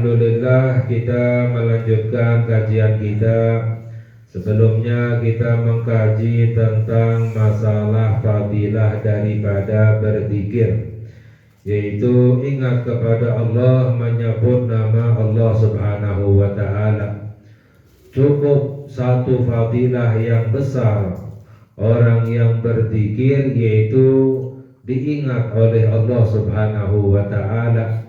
Alhamdulillah kita melanjutkan kajian kita. Sebelumnya kita mengkaji tentang masalah fadilah daripada berzikir, yaitu ingat kepada Allah, menyebut nama Allah Subhanahu wa ta'ala. Cukup satu fadilah yang besar orang yang berzikir, yaitu diingat oleh Allah Subhanahu wa ta'ala.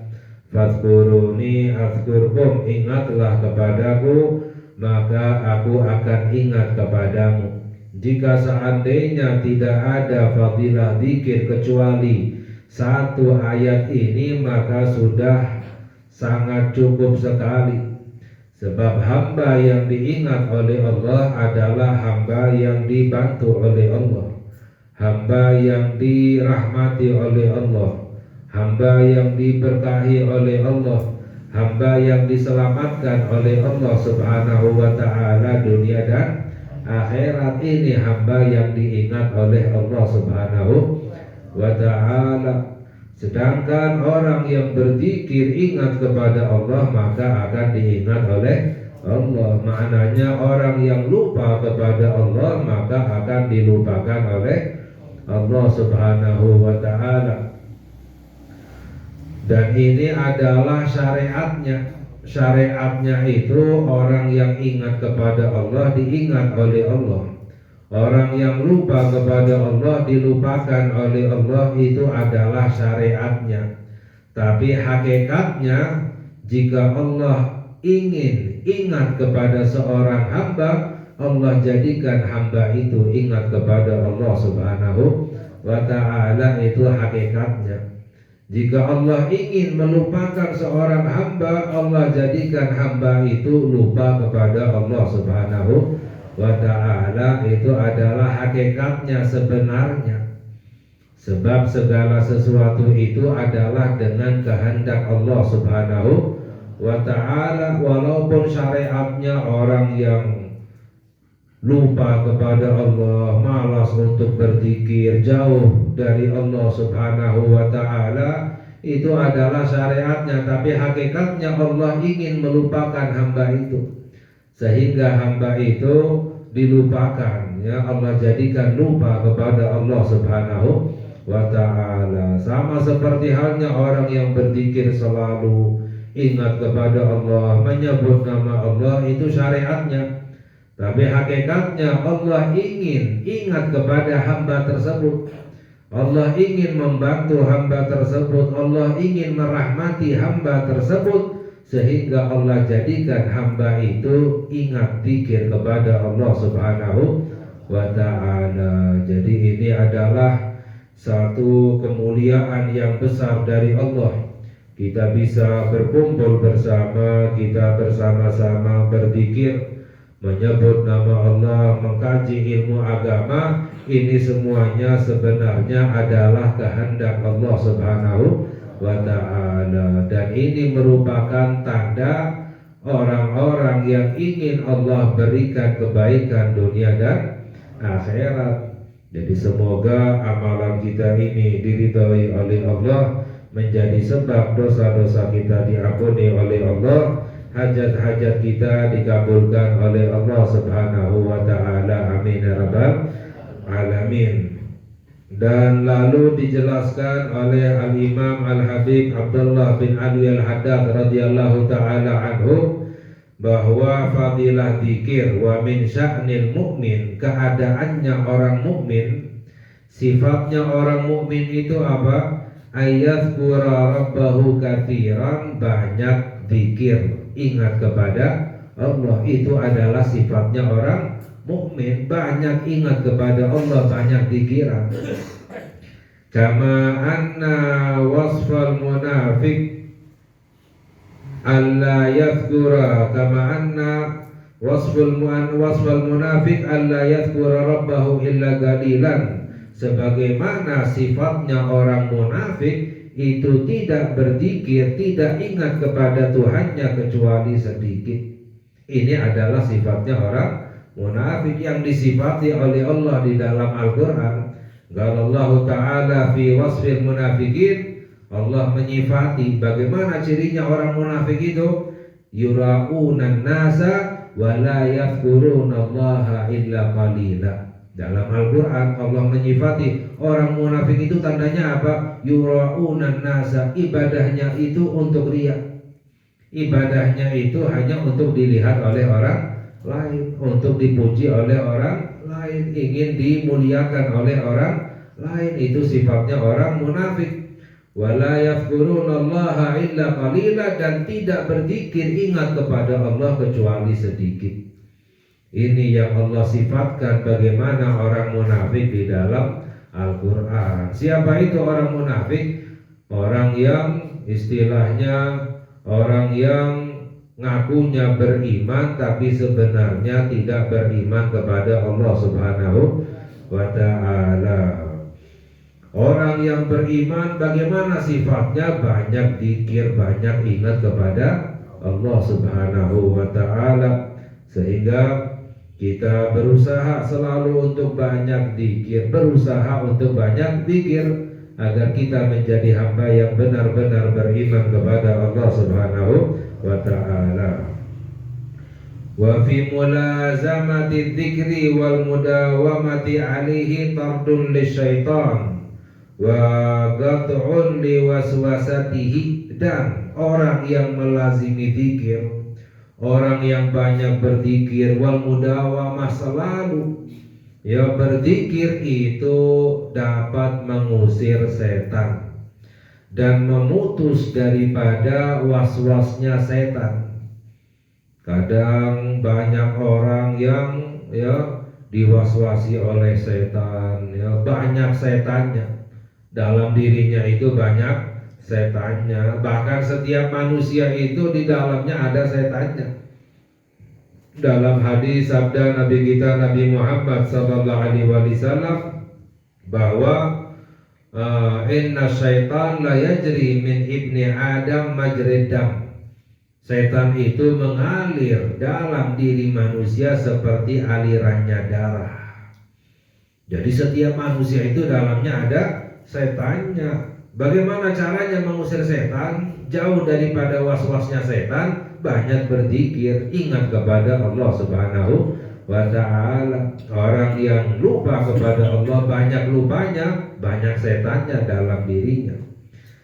Fadhkuruni azkurkum, ingatlah kepadaku maka aku akan ingat kepadamu. Jika seandainya tidak ada fadilah zikir kecuali satu ayat ini, maka sudah sangat cukup sekali. Sebab hamba yang diingat oleh Allah adalah hamba yang dibantu oleh Allah, hamba yang dirahmati oleh Allah, hamba yang diberkahi oleh Allah, hamba yang diselamatkan oleh Allah Subhanahu wa ta'ala dunia dan akhirat. Ini hamba yang diingat oleh Allah Subhanahu wa ta'ala. Sedangkan orang yang berzikir ingat kepada Allah, maka akan diingat oleh Allah. Maknanya orang yang lupa kepada Allah, maka akan dilupakan oleh Allah Subhanahu wa ta'ala. Dan ini adalah syariatnya. Syariatnya itu orang yang ingat kepada Allah diingat oleh Allah. Orang yang lupa kepada Allah dilupakan oleh Allah. Itu adalah syariatnya. Tapi hakikatnya, jika Allah ingin ingat kepada seorang hamba, Allah jadikan hamba itu ingat kepada Allah Subhanahu wa ta'ala. Itu hakikatnya. Jika Allah ingin melupakan seorang hamba, Allah jadikan hamba itu lupa kepada Allah Subhanahu wa ta'ala. Itu adalah hakikatnya sebenarnya. Sebab segala sesuatu itu adalah dengan kehendak Allah Subhanahu wa ta'ala. Walaupun syariatnya orang yang lupa kepada Allah, malas untuk berzikir, jauh dari Allah Subhanahu wa ta'ala, itu adalah syariatnya. Tapi hakikatnya Allah ingin melupakan hamba itu, sehingga hamba itu dilupakan, ya Allah jadikan lupa kepada Allah Subhanahu wa ta'ala. Sama seperti halnya orang yang berzikir selalu ingat kepada Allah, menyebut nama Allah, itu syariatnya. Tapi hakikatnya Allah ingin ingat kepada hamba tersebut. Allah ingin membantu hamba tersebut. Allah ingin merahmati hamba tersebut, sehingga Allah jadikan hamba itu ingat zikir kepada Allah Subhanahu wa ta'ala. Jadi ini adalah satu kemuliaan yang besar dari Allah. Kita bisa berkumpul bersama, kita bersama-sama berzikir, menyebut nama Allah, mengkaji ilmu agama. Ini semuanya sebenarnya adalah kehendak Allah Subhanahu wa ta'ala. Dan ini merupakan tanda orang-orang yang ingin Allah berikan kebaikan dunia dan akhirat. Jadi semoga amalan kita ini diridhai oleh Allah, menjadi sebab dosa-dosa kita diampuni oleh Allah, hajat-hajat kita dikabulkan oleh Allah Subhanahu wa ta'ala. Amin ya rabbal alamin. Dan lalu dijelaskan oleh Al-Imam Al-Habib Abdullah bin Ali Al-Haddad radhiyallahu ta'ala anhu, bahwa fadilah zikir wa min sya'nil mu'min, keadaannya orang mukmin, sifatnya orang mukmin itu apa? Ayatzkura rabbahu katsiran, banyak zikir, ingat kepada Allah. Itu adalah sifatnya orang mukmin, banyak ingat kepada Allah, banyak zikiran. Kama anna wasfal munafiq alla yadhkura, kama anna wasfal munafiq alla yadhkura rabbahu illa qalilan, sebagaimana sifatnya orang munafik itu tidak berzikir, tidak ingat kepada Tuhannya kecuali sedikit. Ini adalah sifatnya orang munafik yang disifati oleh Allah di dalam Al-Quran. Qala Allah Ta'ala fi wasfil munafiqin, Allah menyifati bagaimana cirinya orang munafik itu, yura'unan nasa wa la yadhkurunallaha illa qalila. Dalam Al-Quran Allah menyifati orang munafik itu tandanya apa? Yura'unan nasa, ibadahnya itu untuk riya, ibadahnya itu hanya untuk dilihat oleh orang lain, untuk dipuji oleh orang lain, ingin dimuliakan oleh orang lain. Itu sifatnya orang munafik. Wala yadhkurunallaha illa qalila, dan tidak berzikir, ingat kepada Allah kecuali sedikit. Ini yang Allah sifatkan bagaimana orang munafik di dalam Al-Quran. Siapa itu orang munafik? Orang yang istilahnya orang yang ngakunya beriman tapi sebenarnya tidak beriman kepada Allah Subhanahu wa ta'ala. Orang yang beriman bagaimana sifatnya? Banyak zikir, banyak ingat kepada Allah Subhanahu wa ta'ala. Sehingga kita berusaha selalu untuk banyak zikir, berusaha untuk banyak zikir agar kita menjadi hamba yang benar-benar beriman kepada Allah Subhanahu wa ta'ala. Wa fi mulazamati dzikri wal mudawamati alaihi tardun lisyaitan wa qat'un liwaswasatihi, dan orang yang melazimi zikir, orang yang banyak berzikir, wal mudawamah, selalu ya berzikir, itu dapat mengusir setan dan memutus daripada was-wasnya setan. Kadang banyak orang yang ya diwaswasi oleh setan, ya banyak setannya dalam dirinya, itu banyak setannya. Bahkan setiap manusia itu di dalamnya ada setannya. Dalam hadis sabda Nabi kita Nabi Muhammad sallallahu alaihi wasallam bahwa inna syaitan la yajri min ibni Adam majrid dam. Setan itu mengalir dalam diri manusia seperti alirannya darah. Jadi setiap manusia itu dalamnya ada setannya. Bagaimana caranya mengusir setan? Jauh daripada was-wasnya setan, banyak berzikir, ingat kepada Allah Subhanahu wa ta'ala. Orang yang lupa kepada Allah, banyak lupanya, banyak setannya dalam dirinya.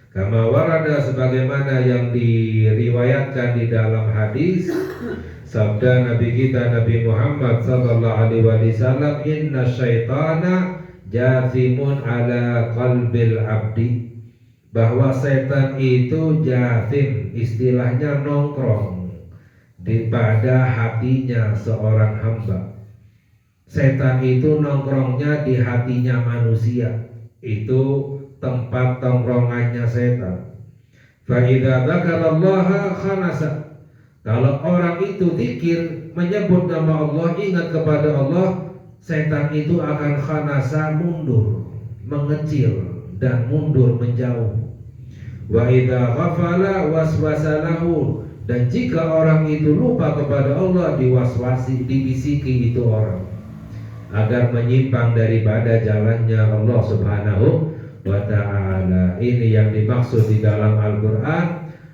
Kama warada, sebagaimana yang diriwayatkan di dalam hadis sabda Nabi kita Nabi Muhammad sallallahu alaihi wasallam, inna syaitana jathimun ala qalbil abdi, bahwa setan itu jathim, istilahnya nongkrong di pada hatinya seorang hamba. Setan itu nongkrongnya di hatinya manusia, itu tempat tongkrongannya setan. Fa idza dzakarallaha khanasa, kalau orang itu zikir, menyebut nama Allah, ingat kepada Allah, setan itu akan khanasa, mundur, mengecil dan mundur menjauh. Wa idza ghafala waswasalahu, dan jika orang itu lupa kepada Allah, diwaswasi, dibisiki itu orang agar menyimpang daripada jalannya Allah Subhanahu wa ta'ala. Ini yang dimaksud di dalam Al-Quran,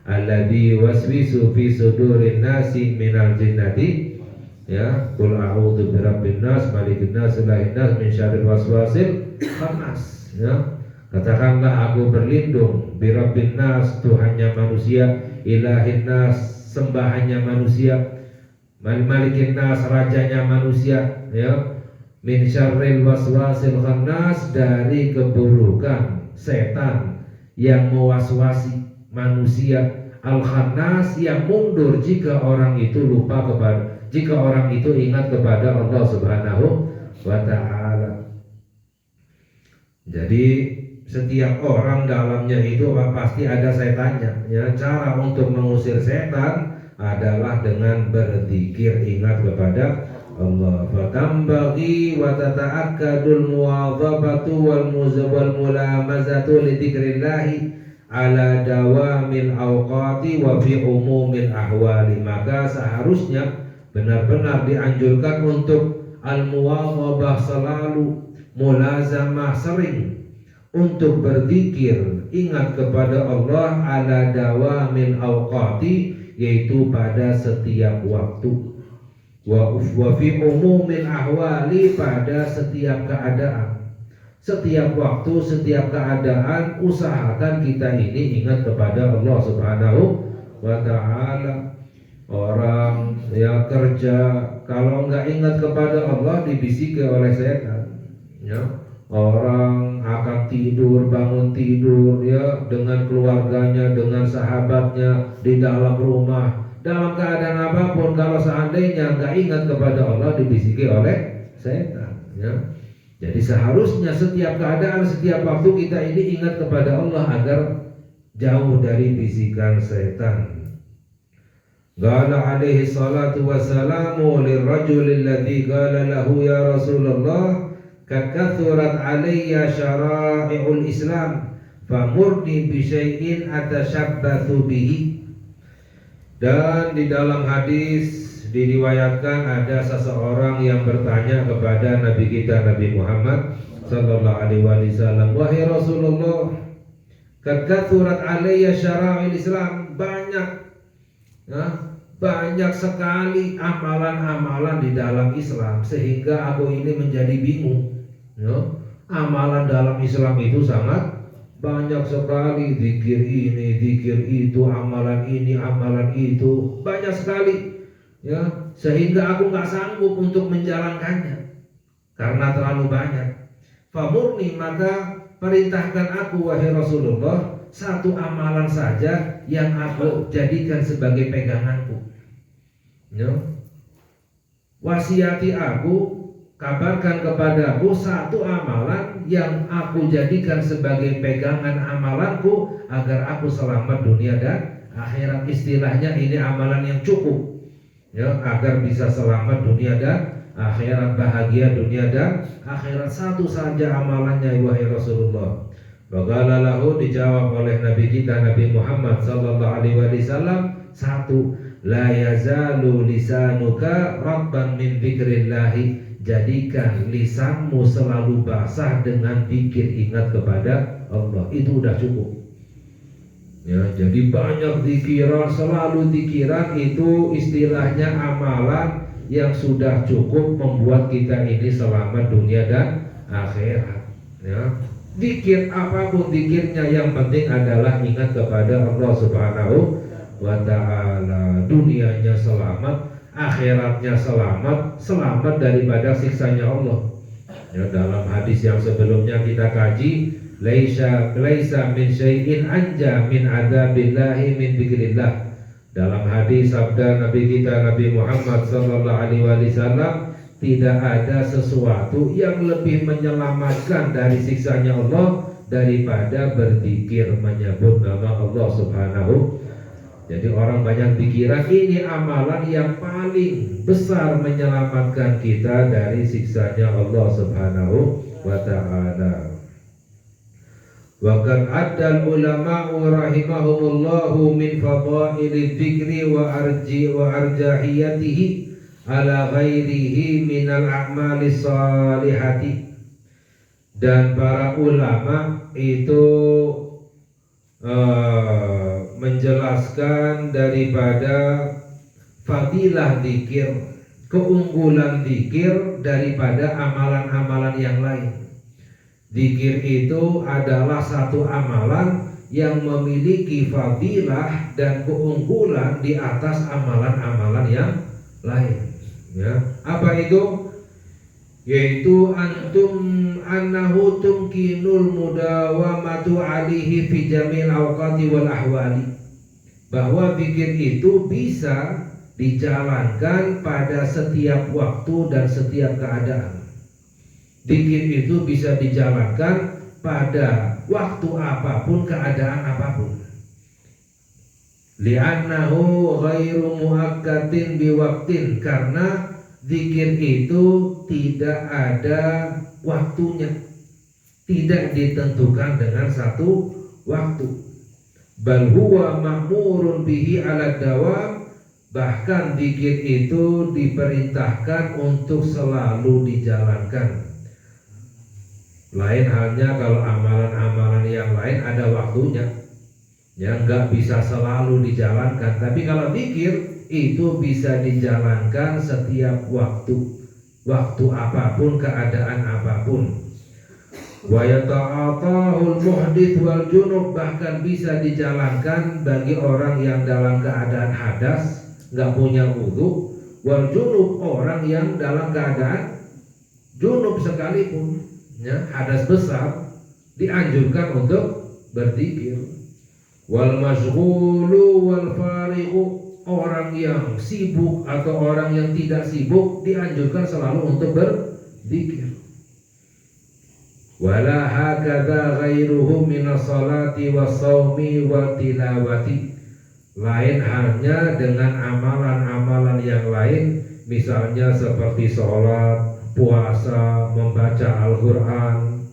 alladzi waswisu fi sudurin nasi minal jinnati, ya, qul a'udzu birabbin nas, malikin nas, ilahin nas, min syarril waswasil khannas, ya. Katakanlah aku berlindung birabbin nas, Tuhannya manusia, ilahin nas, sembahannya manusia, malikin nas, rajanya manusia, ya, min syarril waswasil khannas, dari keburukan setan yang mewaswasi manusia, al khannas, yang mundur jika orang itu lupa kepada, jika orang itu ingat kepada Allah Subhanahu wa ta'ala. Jadi setiap orang dalamnya itu pasti ada setannya, ya. Cara untuk mengusir setan adalah dengan berzikir, ingat kepada Allah. Fatambaghi wa tata'akkadul muwadhabatu wal mulamazatu li dzikrillahi ala dawamil awqati wa fi umumil ahwali. Maka seharusnya benar-benar dianjurkan untuk al-muwadhabah, selalu mulazamah, sering untuk berzikir, ingat kepada Allah ala dawamil awqati, yaitu pada setiap waktu, wa fi umumil ahwali, pada setiap keadaan. Setiap waktu, setiap keadaan, usahakan kita ini ingat kepada Allah Subhanahu wa ta'ala. Orang yang kerja kalau nggak ingat kepada Allah dibisiki oleh setan, ya. Orang akan tidur, bangun tidur, ya, dengan keluarganya, dengan sahabatnya, di dalam rumah, dalam keadaan apapun, kalau seandainya nggak ingat kepada Allah dibisiki oleh setan, ya. Jadi seharusnya setiap keadaan, setiap waktu kita ini ingat kepada Allah agar jauh dari bisikan setan. Qala alaihi salatu wassalamu lirrajuli alladhi qala lahu ya Rasulullah kad kathurat alayya syara'i'ul Islam famurni bi syai'in atashabbathu bihi. Dan di dalam hadis diriwayatkan ada seseorang yang bertanya kepada Nabi kita Nabi Muhammad sallallahu alaihi wasallam, wahai Rasulullah, kad kathurat alayya syara'i'ul Islam, banyak sekali amalan-amalan di dalam Islam sehingga aku ini menjadi bingung, ya. Amalan dalam Islam itu sangat banyak sekali, zikir ini, zikir itu, amalan ini, amalan itu, banyak sekali, ya, sehingga aku nggak sanggup untuk menjalankannya karena terlalu banyak. Famurni, maka perintahkan aku wahai Rasulullah satu amalan saja yang aku jadikan sebagai peganganku, ya. Wasiati aku, kabarkan kepadaku satu amalan yang aku jadikan sebagai pegangan amalanku agar aku selamat dunia dan akhirat. Istilahnya ini amalan yang cukup, ya, agar bisa selamat dunia dan akhirat, bahagia dunia dan akhirat. Satu saja amalannya wahai Rasulullah. Bagaimana lahu, dijawab oleh Nabi kita Nabi Muhammad sallallahu alaihi wasallam, satu, la yazalu lisanuka rabban min dzikrillahi, jadikan lisanmu selalu basah dengan zikir, ingat kepada Allah. Itu udah cukup, ya. Jadi banyak zikiran, selalu zikiran, itu istilahnya amalan yang sudah cukup membuat kita ini selamat dunia dan akhirat, ya. Zikir apapun zikirnya, yang penting adalah ingat kepada Allah Subhanahu wa ta'ala. Dunianya selamat, akhiratnya selamat, selamat daripada siksanya Allah, ya. Dalam hadis yang sebelumnya kita kaji, laisa min syai'in anja min adzabillahi min dzikrillah. Dalam hadis sabda Nabi kita Nabi Muhammad sallallahu alaihi wasallam, tidak ada sesuatu yang lebih menyelamatkan dari siksanya Allah daripada berzikir, menyebut nama Allah Subhanahu. Jadi orang banyak pikiran, ini amalan yang paling besar menyelamatkan kita dari siksanya Allah Subhanahu wa ta'ala. Wa qad addal ulama'u rahimahumullahu min fadailidz dzikri wa arjahiyatihi ala ghairihi minal a'mali salihati. Dan para ulama itu menjelaskan daripada fadilah zikir, keunggulan zikir daripada amalan-amalan yang lain. Zikir itu adalah satu amalan yang memiliki fadilah dan keunggulan di atas amalan-amalan yang lain, ya. Apa itu? Yaitu annahu tumkinul mudawamatu alihi fi jamil awqati wal ahwali, bahwa zikir itu bisa dijalankan pada setiap waktu dan setiap keadaan. Zikir itu bisa dijalankan pada waktu apapun, keadaan apapun. Li'annahu ghairu muakkatin biwaktin, karena zikir itu tidak ada waktunya, tidak ditentukan dengan satu waktu. Bal huwa ma'murun bihi ala dawam, bahkan zikir itu diperintahkan untuk selalu dijalankan. Lain halnya kalau amalan-amalan yang lain ada waktunya, ya nggak bisa selalu dijalankan. Tapi kalau zikir itu bisa dijalankan setiap waktu apapun, keadaan apapun. Wa yata'atahul muhdits wal junub, bahkan bisa dijalankan bagi orang yang dalam keadaan hadas, nggak punya wudu, wal junub, orang yang dalam keadaan junub sekalipun, ya, hadas besar, dianjurkan untuk berzikir. Wal masyghulu wal fariqu, orang yang sibuk atau orang yang tidak sibuk dianjurkan selalu untuk berzikir. Wala hakadha ghairuhu minas salati was shaumi wa tilawati, lain halnya dengan amalan-amalan yang lain, misalnya seperti sholat, puasa, membaca Al-Quran.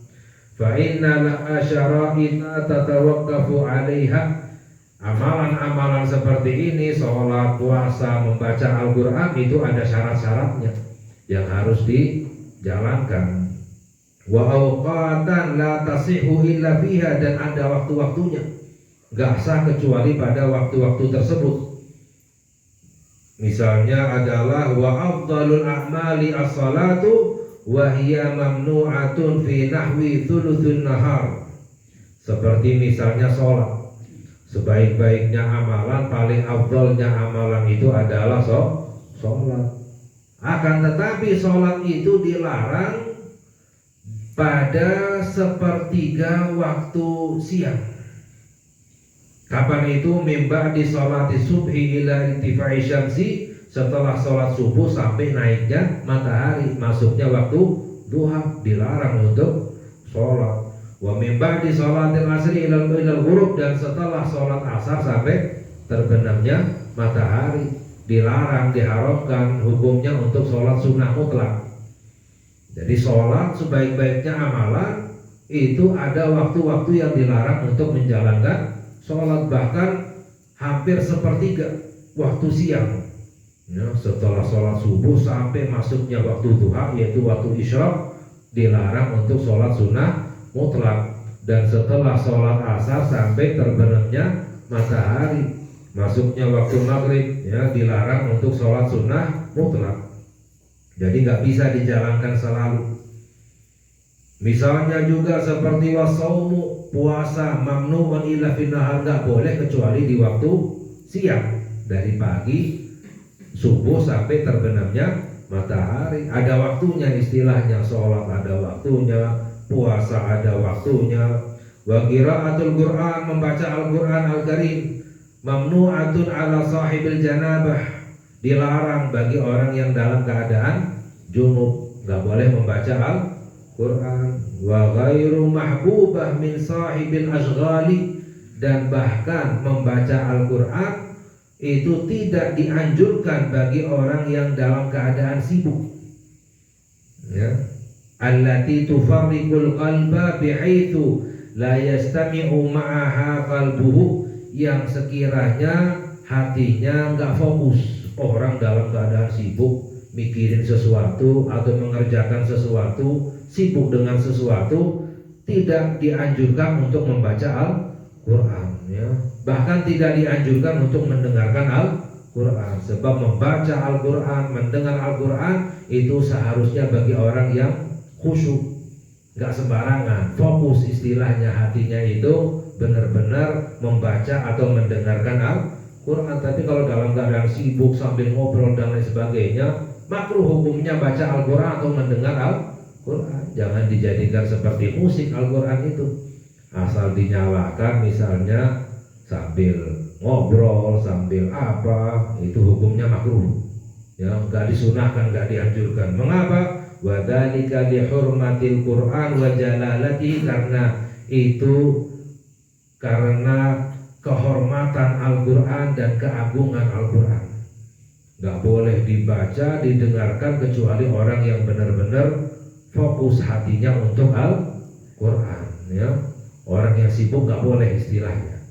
Fa inna la syara'ita tatawaqqafu 'alaiha, amalan-amalan seperti ini, sholat, puasa, membaca Al-Quran, itu ada syarat-syaratnya yang harus dijalankan. Wa awqatan la tasihhu illa fiha, dan ada waktu-waktunya, gak sah kecuali pada waktu-waktu tersebut. Misalnya adalah wa afdalul a'mali as-salatu wa hiya mamnu'atun fi nahwi thuluthun nahar. Seperti misalnya sholat, sebaik-baiknya amalan, paling afdalnya amalan itu adalah sholat. Akan tetapi sholat itu dilarang pada sepertiga waktu siang. Kapan itu? Mimba di sholati subhi ila intifai syamsi, setelah sholat subuh sampai naiknya matahari, masuknya waktu duha, dilarang untuk sholat. Wa mimba di sholatil asri ila ghurub, dan setelah sholat asar sampai terbenamnya matahari, dilarang, diharamkan hukumnya untuk sholat sunnah mutlak. Jadi sholat sebaik-baiknya amalan itu ada waktu-waktu yang dilarang untuk menjalankan sholat, bahkan hampir sepertiga waktu siang, ya, setelah sholat subuh sampai masuknya waktu duha, yaitu waktu isyraq, dilarang untuk sholat sunnah mutlak. Dan setelah sholat asar sampai terbenamnya matahari, masuknya waktu maghrib, ya, dilarang untuk sholat sunnah mutlak. Jadi nggak bisa dijalankan selalu. Misalnya juga seperti wasaumu, puasa, mamnu'un illa fin nahar, nggak boleh kecuali di waktu siang, dari pagi subuh sampai terbenamnya matahari. Ada waktunya, istilahnya sholat ada waktunya, puasa ada waktunya. Wa qiraatul Qur'an, membaca Al-Qur'an Al-Karim, mamnu'atun ala sahibil janabah, dilarang bagi orang yang dalam keadaan junub, nggak boleh membaca Al-Quran. Wa ghairu mahbubah min sahibil ashghali, dan bahkan membaca Al-Quran itu tidak dianjurkan bagi orang yang dalam keadaan sibuk, ya. Allati tufarriqul qalba bihaitsu la yastami'u ma'aha qalbuhu, yang sekiranya hatinya nggak fokus. Orang dalam keadaan sibuk mikirin sesuatu atau mengerjakan sesuatu, sibuk dengan sesuatu, tidak dianjurkan untuk membaca Al-Quran, ya. Bahkan tidak dianjurkan untuk mendengarkan Al-Quran, sebab membaca Al-Quran, mendengar Al-Quran itu seharusnya bagi orang yang khusyuk, nggak sembarangan, fokus, istilahnya hatinya itu benar-benar membaca atau mendengarkan Al-Quran. Tapi kalau dalam keadaan sibuk sambil ngobrol dan lain sebagainya, makruh hukumnya baca Al-Quran atau mendengar Al-Quran. Jangan dijadikan seperti musik Al-Quran itu, asal dinyalakan misalnya sambil ngobrol, sambil apa, itu hukumnya makruh, ya, nggak disunahkan, nggak dianjurkan. Mengapa? Wa dzalika li hurmatil Qur'an wa jalalatihi, karena kehormatan Al-Quran dan keagungan Al-Quran. Gak boleh dibaca, didengarkan kecuali orang yang benar-benar fokus hatinya untuk Al-Quran, ya. Orang yang sibuk gak boleh, istilahnya,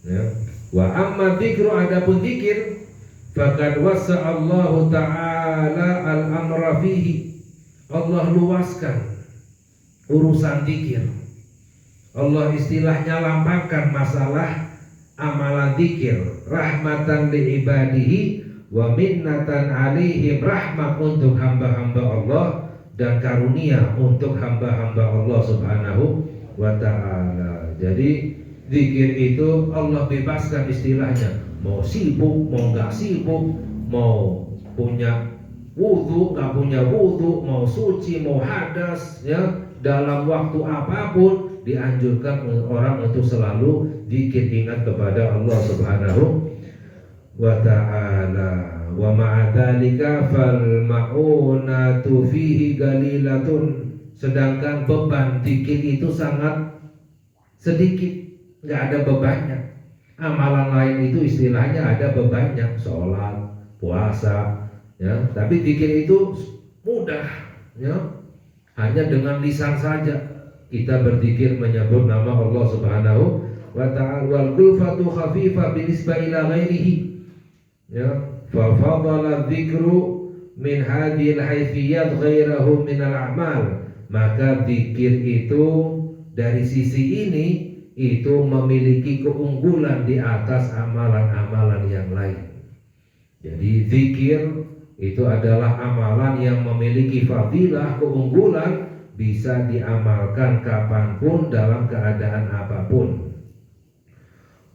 ya. Wa amma dzikru, adapun dzikir, faqad wasa'allahu ta'ala al-amra fihi, Allah luaskan urusan zikir. Allah istilahnya lambangkan masalah amalan zikir, rahmatan li ibadihi wa minnatan alaihim, rahmat untuk hamba-hamba Allah dan karunia untuk hamba-hamba Allah Subhanahu wa ta'ala. Jadi zikir itu Allah bebaskan istilahnya, mau sibuk, mau nggak sibuk, mau punya wudhu, nggak punya wudhu, mau suci, mau hadas, ya, dalam waktu apapun dianjurkan orang untuk selalu zikir, ingat kepada Allah Subhanahu wa ta'ala. Wa ma'adzalika fal ma'unatu fihi galilatun, sedangkan beban zikir itu sangat sedikit, nggak ada bebannya. Amalan lain itu istilahnya ada bebannya, sholat, puasa, ya, tapi zikir itu mudah, ya, hanya dengan lisan saja kita berzikir menyebut nama Allah Subhanahu wa ta'ala. Wal kulfatu khafifah binisbah ila ghairihi, ya, fa fadala dzikru min hadhil haitsiyat ghairahu min al a'mal, maka zikir itu dari sisi ini itu memiliki keunggulan di atas amalan-amalan yang lain. Jadi zikir itu adalah amalan yang memiliki fadilah, keunggulan, bisa diamalkan kapanpun dalam keadaan apapun.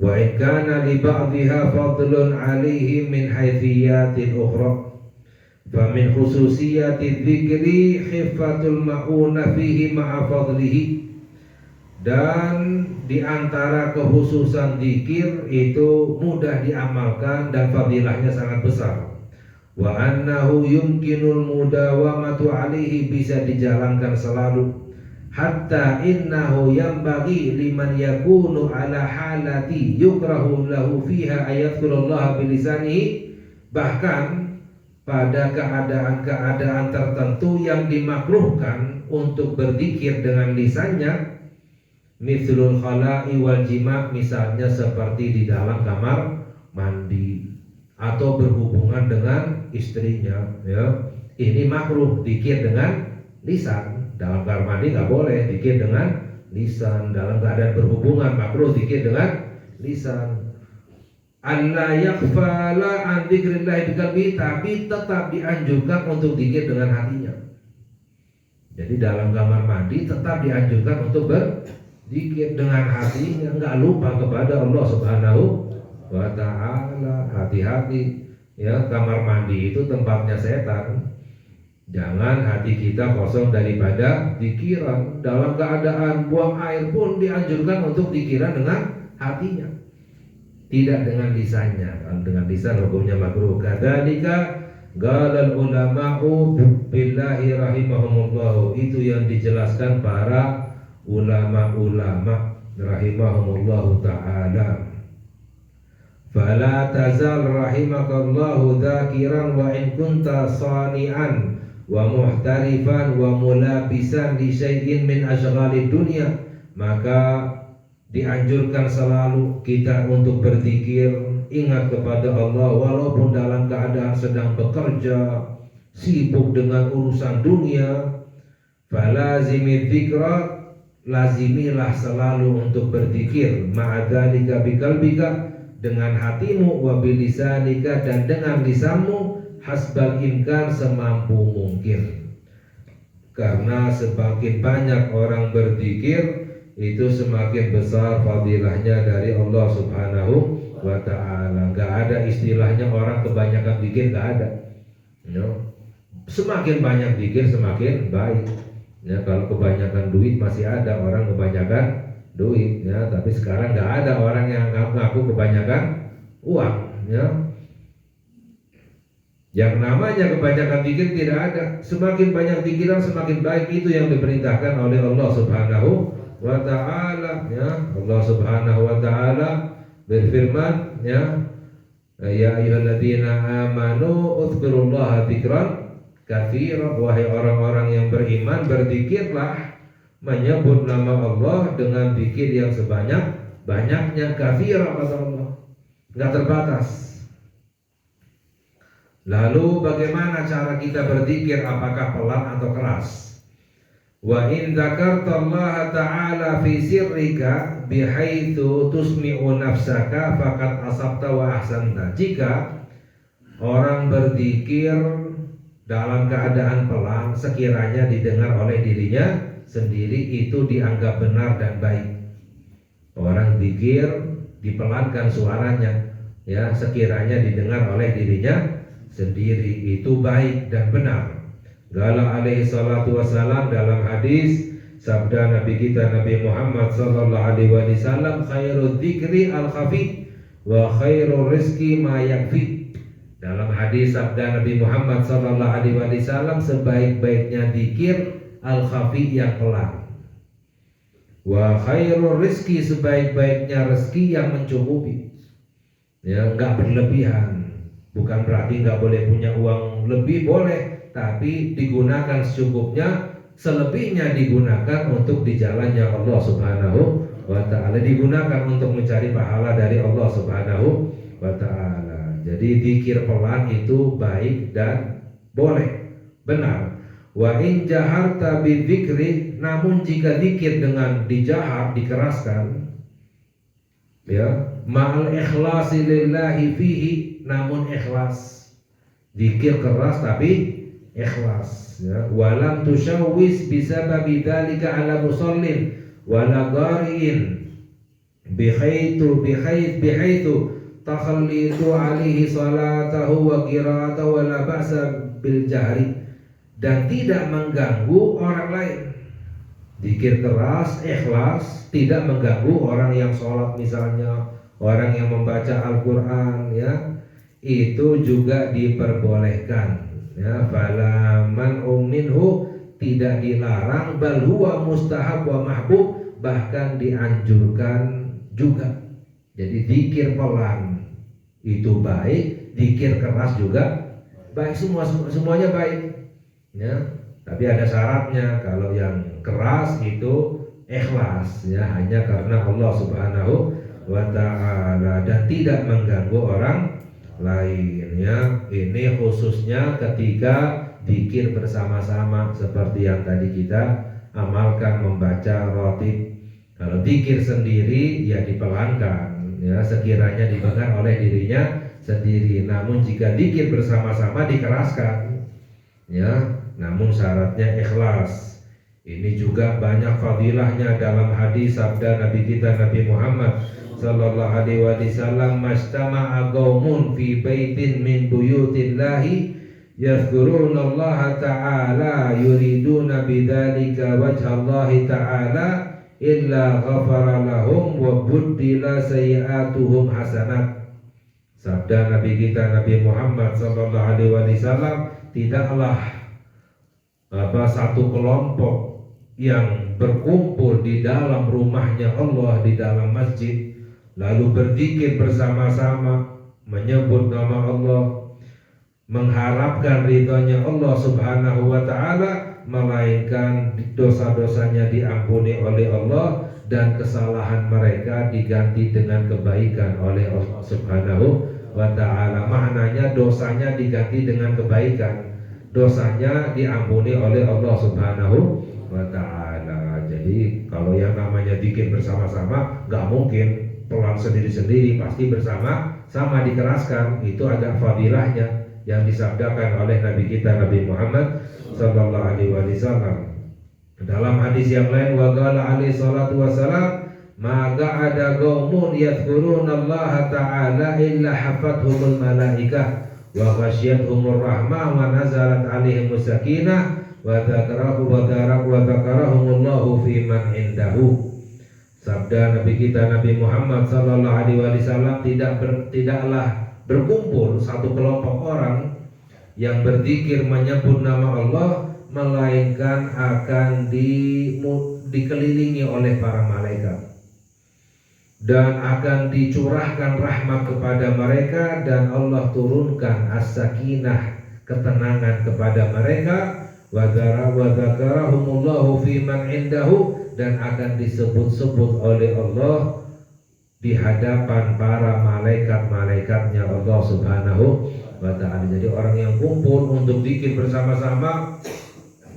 Wa in kana li ba'dihha fadlun 'alaihi min haithiyatin ukhra, fa min khususiyati dzikri khifatul ma'una fihi ma'a fadlihi, dan di antara kekhususan zikir itu mudah diamalkan dan fadilahnya sangat besar. Wa annahu yumkinul mudawamatu alaihi, bisa dijalankan selalu. Hatta innahu yanbaghi liman yakunu ala halati yukrahu lahu fiha ayatullah bilisanihi, bahkan pada keadaan-keadaan tertentu yang dimakruhkan untuk berzikir dengan lisannya, mithlul khala'i wal jima', misalnya seperti di dalam kamar mandi atau berhubungan dengan istrinya, ya, ini makruh zikir dengan lisan. Dalam kamar mandi nggak boleh zikir dengan lisan, dalam keadaan berhubungan makruh zikir dengan lisan. Allah yaghfala an dzikrillah biqalbi, tapi tetap dianjurkan untuk zikir dengan hatinya. Jadi dalam kamar mandi tetap dianjurkan untuk berzikir dengan hatinya, nggak lupa kepada Allah Subhanahu wa ta'ala. Hati-hati, ya, kamar mandi itu tempatnya setan. Jangan hati kita kosong daripada zikiran. Dalam keadaan buang air pun dianjurkan untuk zikiran dengan hatinya, tidak dengan lisannya. Kalau dengan lisan hukumnya makruh. Kadzalika qalal ulama'u billahi rahimahumullah, itu yang dijelaskan para ulama-ulama rahimahumullah ta'ala. Fala tazal rahimakallahu dzakiran wa in kunta sani'an wa muhtarifan wa mulabisan li syai'in min asyghalid dunya, maka dianjurkan selalu kita untuk berzikir, ingat kepada Allah walaupun dalam keadaan sedang bekerja, sibuk dengan urusan dunia. Falazimi dzikra, lazimilah selalu untuk berzikir, ma'adzalika biqalbika, dengan hatimu, wa bilisanika, dan dengan lisanmu, hasbal imkan, semampu mungkin. Karena semakin banyak orang berzikir, itu semakin besar fadilahnya dari Allah Subhanahu wa ta'ala. Gak ada istilahnya orang kebanyakan zikir, gak ada, ya. Semakin banyak zikir semakin baik, ya. Kalau kebanyakan duit masih ada orang kebanyakan duit, ya, tapi sekarang nggak ada orang yang ngaku kebanyakan uang, ya. Yang namanya kebanyakan zikir tidak ada. Semakin banyak zikiran semakin baik, itu yang diperintahkan oleh Allah Subhanahu wa ta'ala, ya. Allah Subhanahu wa ta'ala berfirman, ya, ya ayyuhalladzina amanu uzkurullaha dzikran katsiran, wahai orang-orang yang beriman, berzikirlah, menyebut nama Allah dengan zikir yang sebanyak-banyaknya. Katsira, kata Allah, nggak terbatas. Lalu bagaimana cara kita berzikir? Apakah pelan atau keras? Wa in dzakartallaha ta'ala fi sirrika bihaitsu tusmi'u nafsaka faqad asabta wa ahsanta. Jika orang berzikir dalam keadaan pelan sekiranya didengar oleh dirinya sendiri, itu dianggap benar dan baik. Orang zikir dipelankan suaranya, ya, sekiranya didengar oleh dirinya sendiri, itu baik dan benar. Qala alaihi salatu wassalam, dalam hadis sabda Nabi kita Nabi Muhammad sallallahu alaihi wasallam, khairul dzikri al khafi wa khairul rizqi ma yakfi. Dalam hadis sabda Nabi Muhammad sallallahu alaihi wasallam, sebaik-baiknya dzikir al khafi yang pelan, wa khairul rizqi, sebaik-baiknya rezeki yang mencukupi, ya, enggak berlebihan. Bukan berarti enggak boleh punya uang lebih, boleh, tapi digunakan secukupnya, selebihnya digunakan untuk di jalannya Allah Subhanahu wa ta'ala, digunakan untuk mencari pahala dari Allah Subhanahu wa ta'ala. Jadi zikir pelan itu baik dan boleh, benar. Wa in jaharta bidzikri, namun jika zikir dengan dijahar, dikeraskan, ya, ma'al ikhlasi lillahi fihi, namun ikhlas, zikir keras tapi ikhlas, ya. Walam tusyawwis bisababi dzalika ala musallin wala qari'in bihaitsu takhallitu alaihi salatahu wa qira'atahu wala ba'sa bil jahri, dan tidak mengganggu orang lain. Zikir keras ikhlas tidak mengganggu orang yang sholat misalnya, orang yang membaca Al-Quran, ya, itu juga diperbolehkan. Ya, fala man'u minhu, tidak dilarang, bal huwa mustahab wa mahbub, bahkan dianjurkan juga. Jadi zikir pelan itu baik, zikir keras juga baik, semuanya baik, ya. Tapi ada syaratnya, kalau yang keras itu ikhlas, ya, hanya karena Allah Subhanahu wa ta'ala dan tidak mengganggu orang lainnya. Ini khususnya ketika zikir bersama-sama seperti yang tadi kita amalkan, membaca rotib. Kalau zikir sendiri ya dipelankan, ya, sekiranya didengar oleh dirinya sendiri. Namun jika zikir bersama-sama dikeraskan, ya, namun syaratnya ikhlas. Ini juga banyak fadilahnya dalam hadis sabda Nabi kita Nabi Muhammad sallallahu alaihi wasallam, mastama'a qaumun fi baitin min buyutillahi yadhkurunallaha ta'ala yuriduna bidzalika wajhallahi ta'ala illa ghafara lahum wa buddila sayi'atuhum hasanat. Sabda Nabi kita Nabi Muhammad sallallahu alaihi wasallam, tidaklah satu kelompok yang berkumpul di dalam rumahnya Allah, di dalam masjid, lalu berzikir bersama-sama, menyebut nama Allah, mengharapkan ridhonya Allah Subhanahu wa ta'ala, melainkan dosa-dosanya diampuni oleh Allah dan kesalahan mereka diganti dengan kebaikan oleh Allah Subhanahu wa ta'ala. Maknanya dosanya diganti dengan kebaikan, dosanya diampuni oleh Allah Subhanahu wa ta'ala. Jadi kalau yang namanya zikir bersama-sama nggak mungkin pelan sendiri-sendiri, pasti bersama-sama dikeraskan. Itu ada fadilahnya yang disabdakan oleh Nabi kita Nabi Muhammad sallallahu alaihi wasallam. Dalam hadis yang lain, wa qala alaihi salatu wasalam, maka ada qaumun yadhkurunallaha ta'ala illa hafathumul malaikah wa ghasyiyatuhumur rahmah wa nazalat alaihimus sakinah wa dzakarahumullahu fi man indahu. Sabda Nabi kita Nabi Muhammad sallallahu alaihi wasallam, tidaklah berkumpul satu kelompok orang yang berzikir menyebut nama Allah, melainkan akan dikelilingi oleh para malaikat dan akan dicurahkan rahmat kepada mereka, dan Allah turunkan as-sakinah, ketenangan kepada mereka, wa dzakarahumullahu fi man indahu, dan akan disebut-sebut oleh Allah di hadapan para malaikat-malaikatnya Allah Subhanahu wa ta'ala. Jadi orang yang kumpul untuk zikir bersama-sama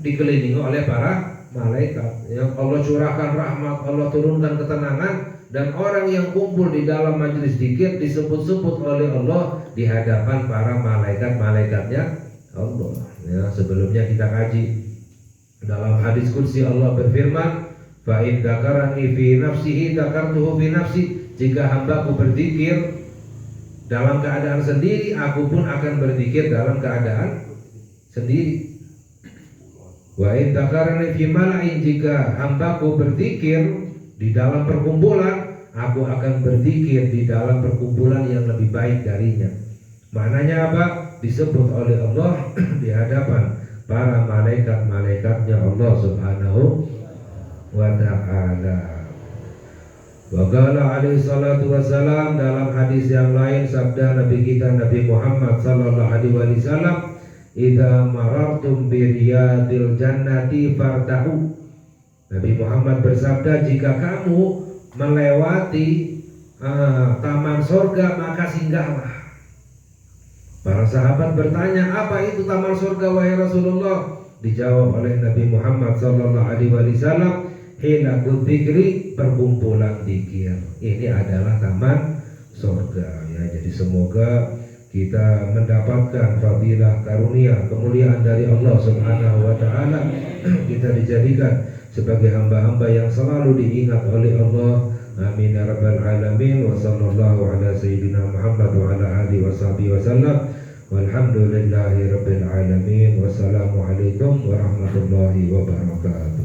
dikelilingi oleh para malaikat. Yang Allah curahkan rahmat, Allah turunkan ketenangan, dan orang yang kumpul di dalam majelis zikir disebut-sebut oleh Allah di hadapan para malaikat-malaikatnya Allah. Ya, sebelumnya kita kaji dalam hadis qudsi Allah berfirman, fa in dzakarani fi nafsihi dzakartuhu fi nafsi. Jika hambaku berzikir dalam keadaan sendiri, aku pun akan berzikir dalam keadaan sendiri. Wa in dzakarani fi mala'in, jika hambaku berzikir di dalam perkumpulan, aku akan berzikir di dalam perkumpulan yang lebih baik darinya. Maknanya apa? Disebut oleh Allah di hadapan para malaikat-malaikatnya Allah Subhanahu wa ta'ala. Wa qala alaihi salatu wassalam, dalam hadis yang lain sabda Nabi kita Nabi Muhammad sallallahu alaihi wasallam, idza marartum bi riyadil jannati fartahu. Nabi Muhammad bersabda, jika kamu melewati taman surga maka singgahlah. Para sahabat bertanya, apa itu taman surga wahai Rasulullah? Dijawab oleh Nabi Muhammad sallallahu alaihi wasallam, hina dzikri, perkumpulan zikir. Ini adalah taman surga. Ya, jadi semoga kita mendapatkan fadilah karunia kemuliaan dari Allah Subhanahu wa taala. Kita dijadikan sebagai hamba-hamba yang selalu diingat oleh Allah. Amin ya rabbal alamin. Wa sallallahu ala sayyidina Muhammad wa ala alihi washabihi wasallam. Walhamdulillahi rabbil alamin. Wassalamualaikum warahmatullahi wabarakatuh.